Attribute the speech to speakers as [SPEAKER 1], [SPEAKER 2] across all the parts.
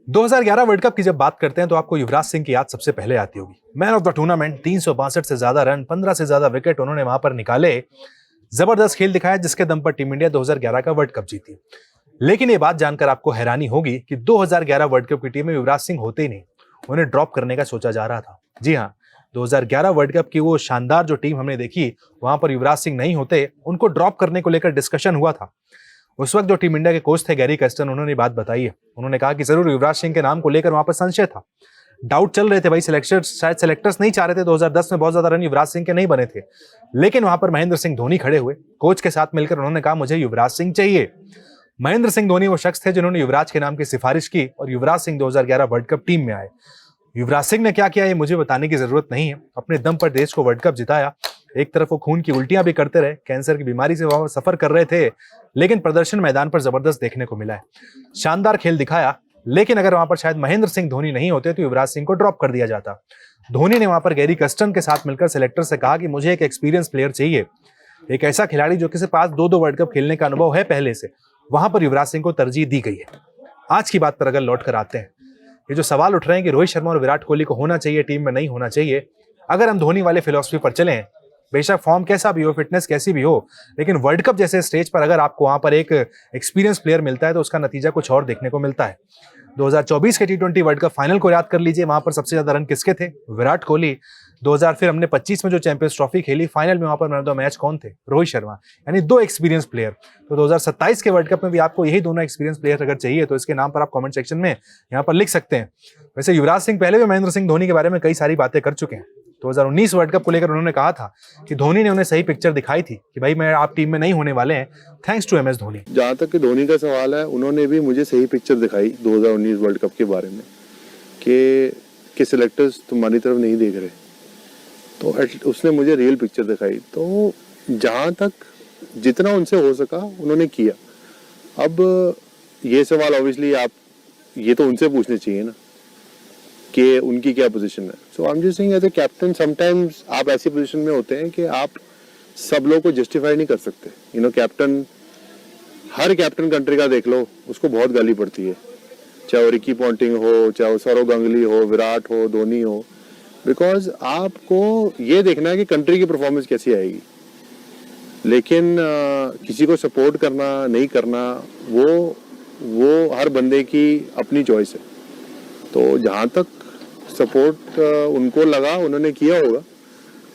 [SPEAKER 1] 2011 world cup की जब बात करते हैं तो आपको युवराज सिंह की याद सबसे पहले आती होगी। मैन ऑफ द टूर्नामेंट, 362 से ज्यादा रन, 15 से ज्यादा विकेट उन्होंने वहां पर निकाले। जबरदस्त खेल दिखाया जिसके दम पर टीम इंडिया 2011 का वर्ल्ड कप जीती। लेकिन ये बात जानकर आपको हैरानी होगी कि 2011 वर्ल्ड कप की टीम में युवराज सिंह होते ही नहीं, उन्हें ड्रॉप करने का सोचा जा रहा था। जी हाँ, 2011 वर्ल्ड कप की वो शानदार जो टीम हमने देखी, वहां पर युवराज सिंह नहीं होते, उनको ड्रॉप करने को लेकर डिस्कशन हुआ था। उस वक्त जो टीम इंडिया के कोच थे गैरी कर्स्टन, उन्होंने बात बताई है। उन्होंने कहा कि जरूर युवराज सिंह के नाम को लेकर वहां पर संशय था, डाउट चल रहे थे भाई। सेलेक्टर्स नहीं चाह रहे थे, 2010 में बहुत ज्यादा रन युवराज सिंह के नहीं बने थे। लेकिन वहां पर महेंद्र सिंह धोनी खड़े हुए, कोच के साथ मिलकर उन्होंने कहा मुझे युवराज सिंह चाहिए। महेंद्र सिंह धोनी वो शख्स थे जिन्होंने युवराज के नाम की सिफारिश की और Yuvraj Singh 2011 world cup team में आए। युवराज सिंह ने क्या किया ये मुझे बताने की जरूरत नहीं है, अपने दम पर देश को वर्ल्ड कप जिताया। एक तरफ वो खून की उल्टियां भी करते रहे, कैंसर की बीमारी से वहां सफर कर रहे थे, लेकिन प्रदर्शन मैदान पर जबरदस्त देखने को मिला है। शानदार खेल दिखाया, लेकिन अगर वहां पर शायद महेंद्र सिंह धोनी नहीं होते तो युवराज सिंह को ड्रॉप कर दिया जाता। धोनी ने वहां पर गैरी कर्स्टन के साथ मिलकर सिलेक्टर से कहा कि मुझे एक एक्सपीरियंस प्लेयर चाहिए, एक ऐसा खिलाड़ी जो किसी पास दो वर्ल्ड कप खेलने का अनुभव है पहले से। वहां पर युवराज सिंह को तरजीह दी गई है। आज की बात पर अगर लौट कर आते हैं, ये जो सवाल उठ रहे हैं कि रोहित शर्मा और विराट कोहली को होना चाहिए टीम में, नहीं होना चाहिए, अगर हम धोनी वाले फिलॉसफी पर चलें, बेशक फॉर्म कैसा भी हो, फिटनेस कैसी भी हो, लेकिन वर्ल्ड कप जैसे स्टेज पर अगर आपको वहां पर एक एक्सपीरियंस प्लेयर मिलता है तो उसका नतीजा कुछ और देखने को मिलता है। 2024 के T20 वर्ल्ड कप फाइनल को याद कर लीजिए, वहां पर सबसे ज्यादा रन किसके थे? विराट कोहली। 2000 फिर हमने 25 में जो चैंपियंस ट्रॉफी खेली, फाइनल में वहां पर मैन ऑफ द मैच कौन थे? रोहित शर्मा। यानी दो एक्सपीरियंस प्लेयर। तो 2027 के वर्ल्ड कप में भी आपको यही दोनों एक्सपीरियंस प्लेयर अगर चाहिए तो इसके नाम पर आप कमेंट सेक्शन में यहाँ पर लिख सकते हैं। वैसे युवराज सिंह पहले भी महेंद्र सिंह धोनी के बारे में कई सारी बातें कर चुके हैं। 2019 वर्ल्ड कप को लेकर उन्होंने कहा था कि धोनी ने उन्हें सही पिक्चर दिखाई थी कि भाई मैं आप टीम में नहीं होने वाले हैं, थैंक्स टू MS धोनी।
[SPEAKER 2] जहाँ तक कि धोनी का सवाल है, उन्होंने भी मुझे सही पिक्चर दिखाई 2019 वर्ल्ड कप के बारे में कि सिलेक्टर्स तुम्हारी तरफ नहीं देख रहे, तो उसने मुझे रियल पिक्चर दिखाई। तो जहाँ तक जितना उनसे हो सका उन्होंने किया। अब ये सवाल ऑब्वियसली आप ये तो उनसे पूछने चाहिए ना कि उनकी क्या पोजीशन है। So I am just saying as a captain, sometimes आप ऐसी पोजीशन में होते हैं कि आप सब लोगों को जस्टिफाई नहीं कर सकते। You know, captain, her captain country का देख लो, उसको बहुत गाली पड़ती है, चाहे वो रिकी पॉन्टिंग हो, चाहे वो सौरव गांगुली हो, विराट हो, धोनी हो, बिकॉज आपको ये देखना है कि कंट्री की परफॉर्मेंस कैसी आएगी। लेकिन किसी को सपोर्ट करना नहीं करना वो हर बंदे की अपनी चॉइस है। तो जहाँ तक सपोर्ट उनको लगा उन्होंने किया होगा।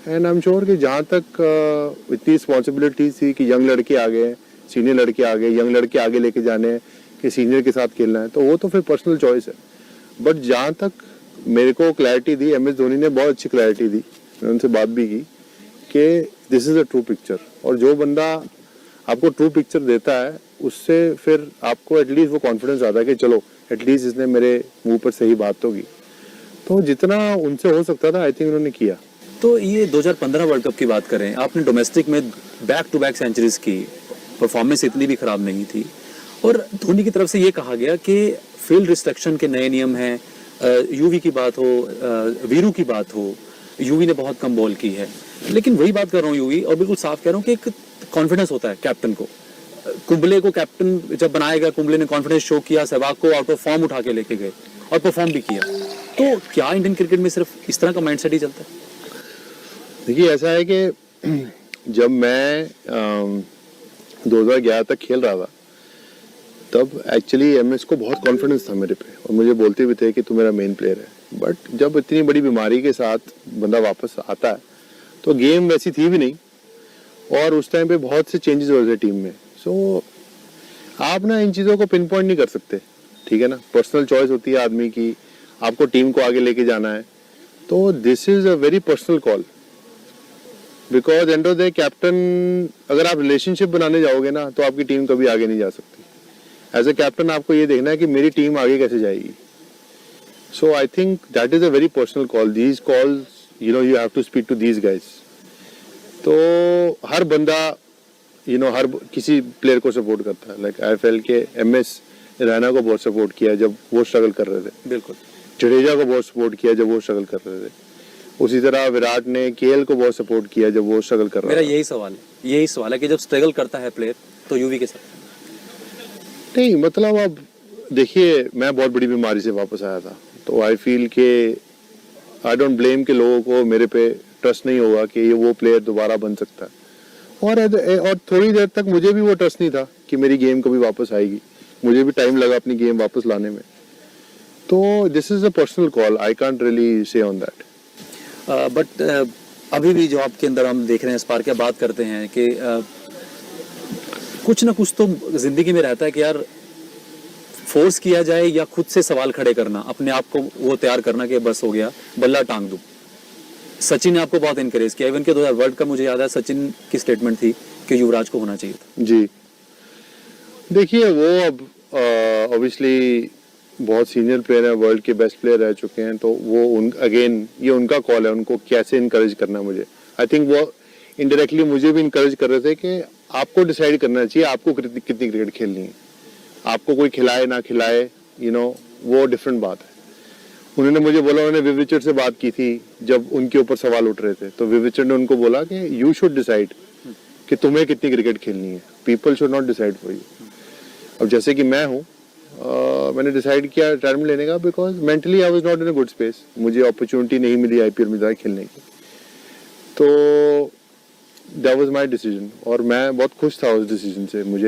[SPEAKER 2] एंड आई एम श्योर कि जहाँ तक इतनी रिस्पॉन्सिबिलिटी थी कि यंग लड़के आ गए, सीनियर लड़के आ गए, यंग लड़के आगे लेके जाने कि सीनियर के साथ खेलना है, तो वो तो फिर पर्सनल चॉइस है। बट जहाँ तक मेरे को क्लैरिटी दी, MS धोनी ने बहुत अच्छी क्लैरिटी दी, मैंने उनसे बात भी की कि this is a true picture. और जो बंदा आपको ट्रू पिक्चर देता है उससे फिर आपको एटलीस्ट वो कॉन्फिडेंस आता है कि चलो एटलीस्ट इसने मेरे मुंह पर सही बात तो की। तो जितना उनसे हो सकता था आई थिंक उन्होंने किया।
[SPEAKER 3] तो ये 2015 वर्ल्ड कप की बात करें, आपने डोमेस्टिक में बैक टू बैक सेंचुरीज की, परफॉर्मेंस इतनी भी खराब नहीं थी, और धोनी की तरफ से ये कहा गया कि फील्ड रिस्ट्रिक्शन के नए नियम हैं, यूवी की बात हो, वीरू की बात हो, यूवी ने बहुत कम बॉल की है। लेकिन वही बात कर रहा हूँ यूवी, और बिल्कुल साफ कह रहा हूँ कि एक कॉन्फिडेंस होता है कैप्टन को। कुंबले को कैप्टन जब बनाया गया, कुंबले ने कॉन्फिडेंस शो किया, सहवाग को आउट ऑफ फॉर्म उठा के लेके गए और परफॉर्म भी किया। तो क्या इंडियन क्रिकेट में सिर्फ इस तरह का माइंडसेट ही चलता है?
[SPEAKER 2] देखिए, ऐसा है कि जब मैं 2011 तक खेल रहा था तब एक्चुअली MS को बहुत कॉन्फिडेंस था मेरे पे, और मुझे बोलते भी थे कि तू मेरा मेन प्लेयर है। बट जब इतनी बड़ी बीमारी के साथ बंदा वापस आता है तो गेम वैसी थी भी नहीं, और उस टाइम पे बहुत से चेंजेस हो रहे थे टीम में। सो आप ना इन चीज़ों को पिन पॉइंट नहीं कर सकते, ठीक है ना। पर्सनल चॉइस होती है आदमी की, आपको टीम को आगे लेके जाना है, तो this is a very personal call. Because end of the captain, अगर आप रिलेशनशिप बनाने जाओगे ना तो आपकी टीम कभी आगे नहीं जा सकती। एज अ कैप्टन आपको ये देखना है कि मेरी टीम आगे कैसे जाएगी। So I think that is a very personal call. These calls, you know, you have to speak to these guys. तो हर बंदा, यू नो, हर किसी प्लेयर को सपोर्ट करता है। लाइक IFL के MS रैना को बहुत सपोर्ट किया जब वो स्ट्रगल कर रहे थे,
[SPEAKER 3] बिल्कुल।
[SPEAKER 2] जडेजा को बहुत सपोर्ट किया जब वो स्ट्रगल कर रहे थे। उसी तरह विराट ने KL को बहुत सपोर्ट किया जब वो स्ट्रगल कर रहा था।
[SPEAKER 3] मेरा यही सवाल है कि जब स्ट्रगल करता है प्लेयर तो यूवी के साथ
[SPEAKER 2] नहीं, मतलब अब देखिए, मैं बहुत बड़ी बीमारी से वापस आया था, तो आई फील के आई डोंट ब्लेम कि लोगों को मेरे पे ट्रस्ट नहीं होगा कि ये वो प्लेयर दोबारा बन सकता है। और थोड़ी देर तक मुझे भी वो ट्रस्ट नहीं था कि मेरी गेम कभी वापस आएगी। मुझे भी टाइम लगा अपनी गेम वापस लाने में। तो this is a personal call, I can't really say on that.
[SPEAKER 3] But अभी भी जो आपके अंदर हम देख रहे हैं, स्पार्क क्या बात करते हैं कि कुछ ना कुछ तो जिंदगी में रहता है कि यार फोर्स किया जाए या खुद से सवाल खड़े करना, अपने आप को वो तैयार करना कि बस हो गया, बल्ला टांग दूं। सचिन ने आपको बहुत इनकरेज किया, इवन के 2000 वर्ल्ड कप मुझे याद है सचिन की स्टेटमेंट थी कि युवराज को होना चाहिए था।
[SPEAKER 2] जी, देखिए वो अब ऑब्वियसली बहुत सीनियर प्लेयर है, वर्ल्ड के बेस्ट प्लेयर रह चुके हैं, तो वो अगेन ये उनका कॉल है, उनको कैसे इनकरेज करना है मुझे। आई थिंक वो इनडायरेक्टली मुझे भी इनकरेज कर रहे थे कि आपको डिसाइड करना चाहिए आपको कितनी क्रिकेट खेलनी है। आपको कोई खिलाए ना खिलाए, वो डिफरेंट बात है। उन्होंने मुझे बोला, उन्होंने विव रिचर्ड से बात की थी जब उनके ऊपर सवाल उठ रहे थे, तो विव रिचर्ड ने उनको बोला कि यू शुड डिसाइड कि तुम्हें कितनी क्रिकेट खेलनी है, people should not decide for you. अब जैसे कि मैं हूँ, मैंने डिसाइड किया रिटायरमेंट लेने का, because mentally I was not in a good space. मुझे अपॉर्चुनिटी नहीं मिली आईपीएल में जाकर खेलने की, तो दैट वाज माय डिसीजन और मैं बहुत खुश था उस डिसीजन से। मुझे